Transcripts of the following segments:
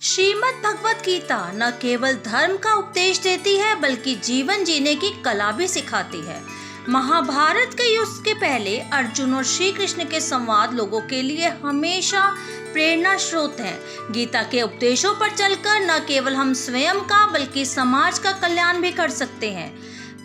श्रीमद् भगवत गीता न केवल धर्म का उपदेश देती है बल्कि जीवन जीने की कला भी सिखाती है। महाभारत के युद्ध के पहले अर्जुन और श्री कृष्ण के संवाद लोगों के लिए हमेशा प्रेरणा स्रोत हैं। गीता के उपदेशों पर चलकर न केवल हम स्वयं का बल्कि समाज का कल्याण भी कर सकते हैं।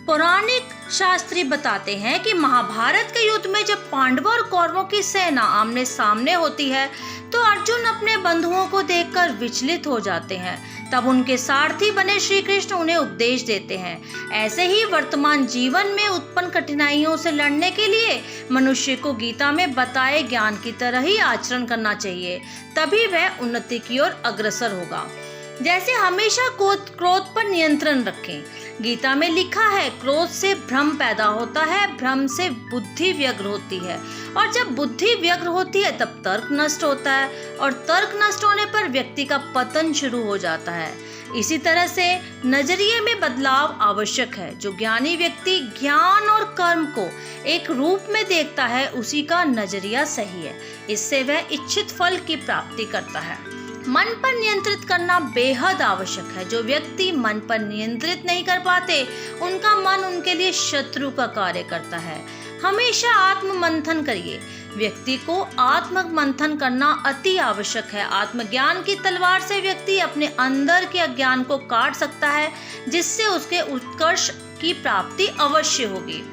पौराणिक शास्त्री बताते हैं कि महाभारत के युद्ध में जब पांडवों और कौरवों की सेना आमने सामने होती है तो अर्जुन अपने बंधुओं को देखकर विचलित हो जाते हैं। तब उनके सारथी बने श्री कृष्ण उन्हें उपदेश देते हैं। ऐसे ही वर्तमान जीवन में उत्पन्न कठिनाइयों से लड़ने के लिए मनुष्य को गीता में बताए ज्ञान की तरह ही आचरण करना चाहिए, तभी वह उन्नति की ओर अग्रसर होगा। जैसे हमेशा क्रोध पर नियंत्रण रखें। गीता में लिखा है, क्रोध से भ्रम पैदा होता है, भ्रम से बुद्धि व्यग्र होती है और जब बुद्धि व्यग्र होती है तब तर्क नष्ट होता है और तर्क नष्ट होने पर व्यक्ति का पतन शुरू हो जाता है। इसी तरह से नजरिए में बदलाव आवश्यक है। जो ज्ञानी व्यक्ति ज्ञान और कर्म को एक रूप में देखता है उसी का नजरिया सही है। इससे वह इच्छित फल की प्राप्ति करता है। मन पर नियंत्रित करना बेहद आवश्यक है। जो व्यक्ति मन पर नियंत्रित नहीं कर पाते उनका मन उनके लिए शत्रु का कार्य करता है। हमेशा आत्म मंथन करिए। व्यक्ति को आत्म मंथन करना अति आवश्यक है। आत्मज्ञान की तलवार से व्यक्ति अपने अंदर के अज्ञान को काट सकता है, जिससे उसके उत्कर्ष की प्राप्ति अवश्य होगी।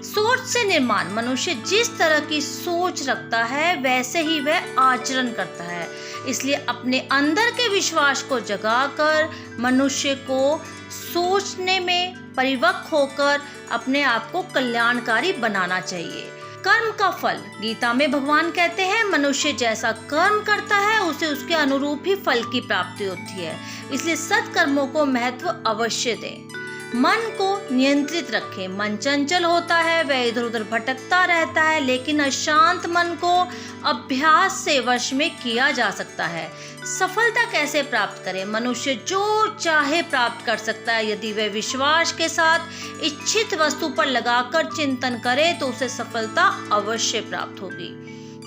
सोच से निर्माण। मनुष्य जिस तरह की सोच रखता है वैसे ही वह आचरण करता है। इसलिए अपने अंदर के विश्वास को जगाकर मनुष्य को सोचने में परिपक्व होकर अपने आप को कल्याणकारी बनाना चाहिए। कर्म का फल। गीता में भगवान कहते हैं, मनुष्य जैसा कर्म करता है उसे उसके अनुरूप ही फल की प्राप्ति होती है। इसलिए सत्कर्मों को महत्व अवश्य दें। मन को नियंत्रित रखें। मन चंचल होता है, वह इधर उधर भटकता रहता है, लेकिन अशांत मन को अभ्यास से वश में किया जा सकता है। सफलता कैसे प्राप्त करें? मनुष्य जो चाहे प्राप्त कर सकता है। यदि वह विश्वास के साथ इच्छित वस्तु पर लगाकर चिंतन करे तो उसे सफलता अवश्य प्राप्त होगी।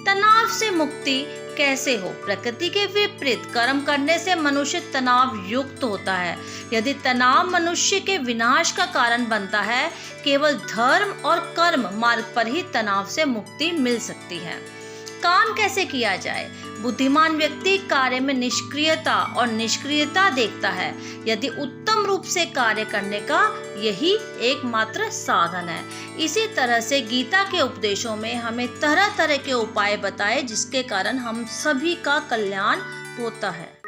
तनाव से मुक्ति कैसे हो? प्रकृति के विपरीत कर्म करने से मनुष्य तनाव युक्त होता है। यदि तनाव मनुष्य के विनाश का कारण बनता है, केवल धर्म और कर्म मार्ग पर ही तनाव से मुक्ति मिल सकती है। काम कैसे किया जाए? बुद्धिमान व्यक्ति कार्य में निष्क्रियता और निष्क्रियता देखता है। यदि उत्तम रूप से कार्य करने का यही एकमात्र साधन है। इसी तरह से गीता के उपदेशों में हमें तरह तरह के उपाय बताए जिसके कारण हम सभी का कल्याण होता है।